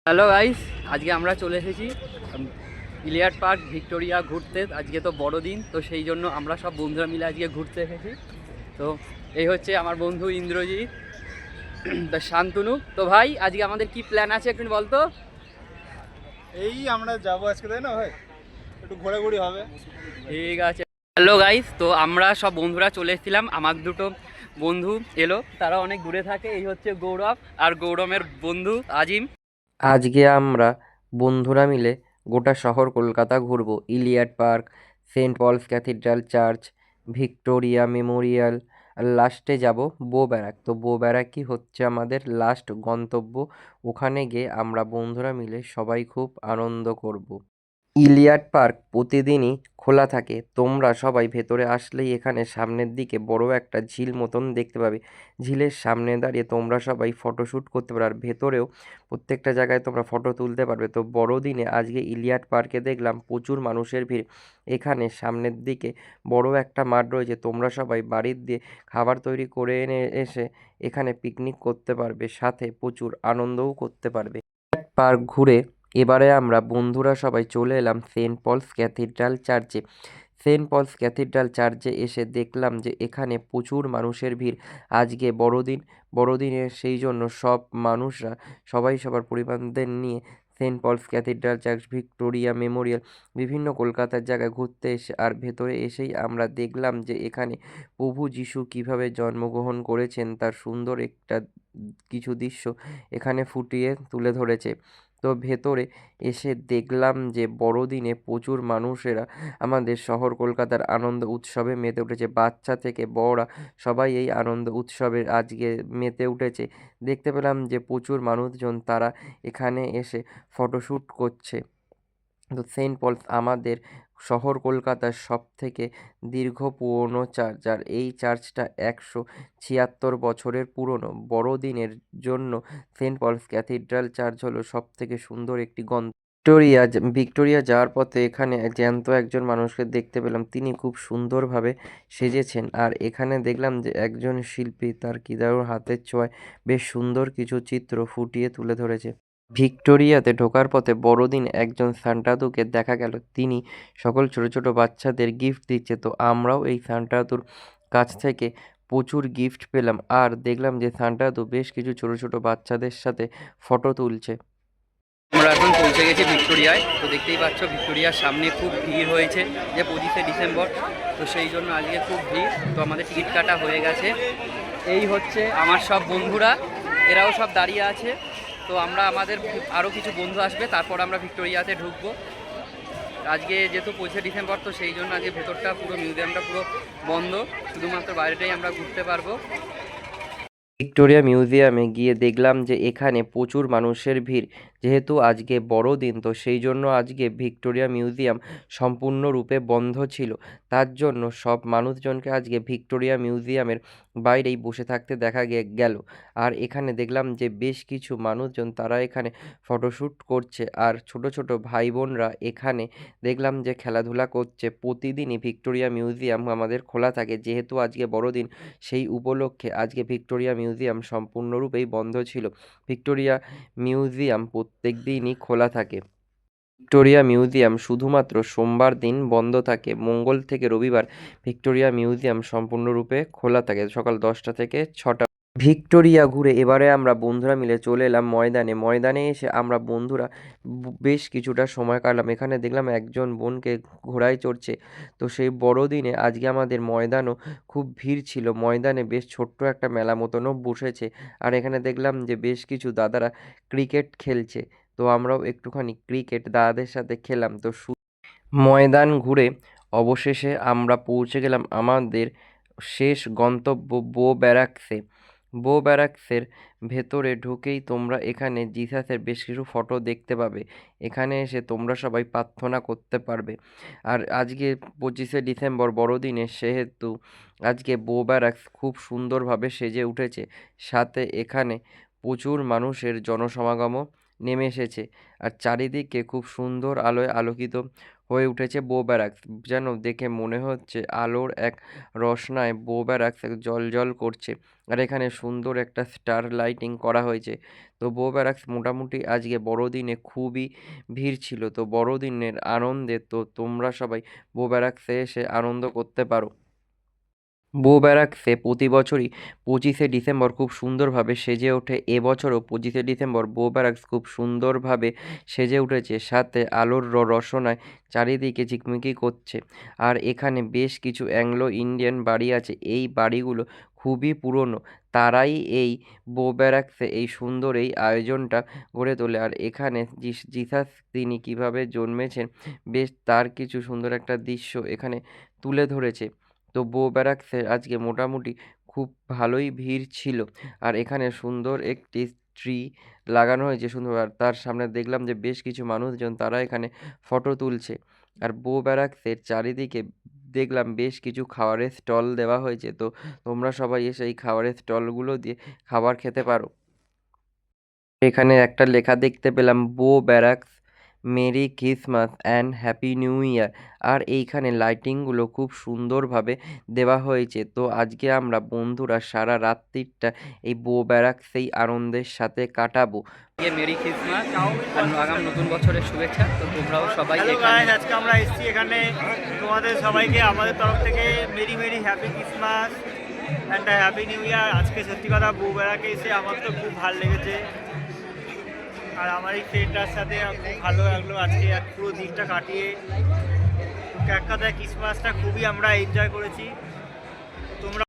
Hello guys, আজকে আমরা চলে এসেছি ইলিয়াট পার্ক ভিক্টোরিয়া ঘুরতে। আজকে তো বড়দিন, তো সেই জন্য আমরা সব বন্ধুরা মিলে আজকে ঘুরতে এসেছি। তো এই হচ্ছে আমার বন্ধু ইন্দ্রজিৎ, তো শান্তনু। তো ভাই, আজকে আমাদের কি প্ল্যান আছে একটু বলতো। আমরা যাবো আজকে, তাই না ভাই? একটু ঘোরাঘুরি হবে। ঠিক আছে। হ্যালো গাইস, তো আমরা সব বন্ধুরা চলে এসেছিলাম। আমার দুটো বন্ধু এলো, তারা অনেক দূরে থাকে। এই হচ্ছে গৌরব আর গৌরবের বন্ধু আজিম। আজকে আমরা বন্ধুরা মিলে গোটা শহর কলকাতা ঘুরবো। Elliot Park, Saint Paul's cathedral church, Victoria Memorial, আর লাস্টে যাব বো ব্যারাক। তো বো ব্যারাকই হচ্ছে আমাদের লাস্ট গন্তব্য। ওখানে গিয়ে আমরা বন্ধুরা মিলে সবাই খুব আনন্দ করব। ইলিয়াট পার্ক প্রতিদিনই খোলা থাকে। তোমরা সবাই ভেতরে আসলেই এখানে সামনের দিকে বড় একটা ঝিল মতন দেখতে পাবে। ঝিলের সামনে দাঁড়িয়ে তোমরা সবাই ফটোশ্যুট করতে পারবে, আর ভেতরেও প্রত্যেকটা জায়গায় তোমরা ফটো তুলতে পারবে। তো বড়দিনে আজকে ইলিয়াট পার্কে দেখলাম প্রচুর মানুষের ভিড়। এখানে সামনের দিকে বড় একটা মাঠ রয়েছে, তোমরা সবাই বাড়ির দিয়ে খাবার তৈরি করে এনে এসে এখানে পিকনিক করতে পারবে, সাথে প্রচুর আনন্দও করতে পারবে। পার্ক ঘুরে এবারে আমরা বন্ধুরা সবাই চলে এলাম সেন্ট পলস ক্যাথিড্রাল চার্চে। সেন্ট পলস ক্যাথিড্রাল চার্চে এসে দেখলাম যে এখানে প্রচুর মানুষের ভিড়। আজকে বড়দিন, বড়দিনে সেই জন্য সব মানুষরা সবাই সবার পরিবারদের নিয়ে saint Paul's cathedral church, Victoria memorial, বিভিন্ন কলকাতার জায়গায় ঘুরতে এসে, আর ভেতরে এসেই আমরা দেখলাম যে এখানে প্রভু যিশু কীভাবে জন্মগ্রহণ করেছেন তার সুন্দর একটা কিছু দৃশ্য এখানে ফুটিয়ে তুলে ধরেছে। তো ভেতরে এসে দেখলাম যে বড়দিনে প্রচুর মানুষেরা আমাদের শহর কলকাতার আনন্দ উৎসবে মেতে উঠেছে। বাচ্চা থেকে বড়রা সবাই এই আনন্দ উৎসবে আজকে মেতে উঠেছে। দেখতে পেলাম যে প্রচুর মানুষজন তারা এখানে এসে ফটোশ্যুট করছে। তো সেন্ট পলস আমাদের শহর কলকাতার সবথেকে দীর্ঘ পুরনো চার্চ, আর এই চার্চটা 176 বছরের পুরনো। বড়দিনের জন্য সেন্ট পলস ক্যাথিড্রাল চার্চ হলো সবথেকে সুন্দর একটি ভিক্টোরিয়া যাওয়ার পথে এখানে জ্যান্ত একজন মানুষকে দেখতে পেলাম। তিনি খুব সুন্দরভাবে সেজেছেন, আর এখানে দেখলাম যে একজন শিল্পী তার কিদারুর হাতের ছোঁয়ায় বেশ সুন্দর কিছু চিত্র ফুটিয়ে তুলে ধরেছে। ভিক্টোরিয়াতে ঢোকার পথে বড়দিন একজন সান্টাদুকে দেখা গেল। তিনি সকল ছোট ছোট বাচ্চাদের গিফট দিচ্ছে। তো আমরাও এই সান্টাদুর কাছ থেকে প্রচুর গিফট পেলাম, আর দেখলাম যে সান্টাদু বেশ কিছু ছোট ছোট বাচ্চাদের সাথে ফটো তুলছে। আমরা এখন পৌঁছে গেছি ভিক্টোরিয়ায়। তো দেখতেই পাচ্ছ ভিক্টোরিয়ার সামনে খুব ভিড় হয়েছে, যে 25শে ডিসেম্বর, তো সেই জন্য আজকে খুব ভিড়। তো আমাদের টিকিট কাটা হয়ে গেছে। এই হচ্ছে আমার সব বন্ধুরা, এরাও সব দাঁড়িয়ে আছে। তো আমরা আমাদের আরও কিছু বন্ধু আসবে, তারপর আমরা ভিক্টোরিয়াতে ঢুকবো। আজকে যেহেতু 25শে ডিসেম্বর, তো সেই জন্য আজকে ভেতরটা পুরো মিউজিয়ামটা পুরো বন্ধ, শুধুমাত্র বাইরেটাই আমরা ঘুরতে পারবো। ভিক্টোরিয়া মিউজিয়ামে গিয়ে দেখলাম যে এখানে প্রচুর মানুষের ভিড়। যেহেতু আজকে বড়দিন, তো সেই জন্য আজকে ভিক্টোরিয়া মিউজিয়াম সম্পূর্ণরূপে বন্ধ ছিল। তার জন্য সব মানুষজনকে আজকে ভিক্টোরিয়া মিউজিয়ামের বাইরেই বসে থাকতে দেখা গেল। আর এখানে দেখলাম যে বেশ কিছু মানুষজন তারা এখানে ফটোশ্যুট করছে, আর ছোট ছোট ভাই বোনরা এখানে দেখলাম যে খেলাধুলা করছে। প্রতিদিনই ভিক্টোরিয়া মিউজিয়াম আমাদের খোলা থাকে, যেহেতু আজকে বড়দিন সেই উপলক্ষে আজকে ভিক্টোরিয়া মিউজিয়াম সম্পূর্ণরূপেই বন্ধ ছিল। ভিক্টোরিয়া মিউজিয়াম প্রত্যেক দিনই খোলা থাকে। ভিক্টোরিয়া মিউজিয়াম শুধুমাত্র সোমবার দিন বন্ধ থাকে। মঙ্গল থেকে রবিবার ভিক্টোরিয়া মিউজিয়াম সম্পূর্ণরূপে খোলা থাকে সকাল 10টা থেকে 6টা। ভিক্টোরিয়া ঘুরে এবারে আমরা বন্ধুরা মিলে চলে এলাম ময়দানে। ময়দানে এসে আমরা বন্ধুরা বেশ কিছুটা সময় কাটালাম। এখানে দেখলাম একজন বোনকে ঘোড়ায় চড়ছে। তো সেই বড়দিনে আজকে আমাদের ময়দানও খুব ভিড় ছিল। ময়দানে বেশ ছোট্ট একটা মেলা মতনও বসেছে, আর এখানে দেখলাম যে বেশ কিছু দাদারা ক্রিকেট খেলছে। তো আমরাও একটুখানি ক্রিকেট দাদাদের সাথে খেলাম। তো ময়দান ঘুরে অবশেষে আমরা পৌঁছে গেলাম আমাদের শেষ গন্তব্য বো ব্যারাকসে। বো ব্যারাকসের ভেতরে ঢুকেই তোমরা এখানে জিসাসের বেশ কিছু ফটো দেখতে পাবে। এখানে এসে তোমরা সবাই প্রার্থনা করতে পারবে। আর আজকে 25শে ডিসেম্বর বড়দিনে, সেহেতু আজকে বো ব্যারাকস খুব সুন্দরভাবে সেজে উঠেছে। সাথে এখানে প্রচুর মানুষের জনসমাগমও নেমে এসেছে, আর চারিদিকে খুব সুন্দর আলোয় আলোকিত হয়ে উঠেছে বো ব্যারাকস। যেন দেখে মনে হচ্ছে আলোর এক রসনায় বো ব্যারাকস জ্বলজ্বল করছে। আর এখানে সুন্দর একটা স্টার লাইটিং করা হয়েছে। তো বো ব্যারাকস মোটামুটি আজকে বড়দিনে খুবই ভিড় ছিল। তো বড়দিনের আনন্দে তো তোমরা সবাই বো ব্যারাকসে এসে আনন্দ করতে পারো। বো ব্যারাকসে প্রতি বছরই 25শে ডিসেম্বর খুব সুন্দরভাবে সেজে ওঠে। এবছরও 25শে ডিসেম্বর বো ব্যারাকস খুব সুন্দরভাবে সেজে উঠেছে, সাথে আলোর রসনায় চারিদিকে ঝিকমিকি করছে। আর এখানে বেশ কিছু অ্যাংলো ইন্ডিয়ান বাড়ি আছে। এই বাড়িগুলো খুবই পুরনো। তারাই এই বো ব্যারাকসে এই সুন্দর এই আয়োজনটা গড়ে তোলে। আর এখানে জিসাস তিনি কীভাবে জন্মেছেন বেশ তার কিছু সুন্দর একটা দৃশ্য এখানে তুলে ধরেছে। তো বো ব্যারাকসে আজকে মোটামুটি খুব ভালোই ভিড় ছিল। আর এখানে সুন্দর একটি ট্রি লাগানো হয়েছে সুন্দর। আর তার সামনে দেখলাম যে বেশ কিছু মানুষজন তারা এখানে ফটো তুলছে। আর বো ব্যারাকসের চারিদিকে দেখলাম বেশ কিছু খাবারের স্টল দেওয়া হয়েছে। তো তোমরা সবাই এসে এই খাবারের স্টলগুলো দিয়ে খাবার খেতে পারো। এখানে একটা লেখা দেখতে পেলাম, Bow Barracks merry Christmas and happy new year. আর এইখানে লাইটিংগুলো খুব সুন্দরভাবে দেওয়া হয়েছে। তো আজকে আমরা বন্ধুরা সারা রাত্রিটা এই বো ব্যারাকসেই আনন্দের সাথে কাটাবো। মেরি ক্রিসমাস আর আগাম নতুন বছরের শুভেচ্ছা। তো তোমরাও সবাই হ্যালো এখানে গাইস, আজকে আমরা এসেছি এখানে তোমাদের সবাইকে আমাদের তরফ থেকে merry merry happy Christmas and happy new year. আজকে সত্যি কথা বো ব্যারাকে এসে আমার তো খুব ভালো লেগেছে, আর আমার এই ফ্রেন্ডটার সাথে খুব ভালো লাগলো আজকে পুরো দিনটা কাটিয়ে। এক কথায় ক্রিসমাসটা খুবই আমরা এনজয় করেছি। তোমরা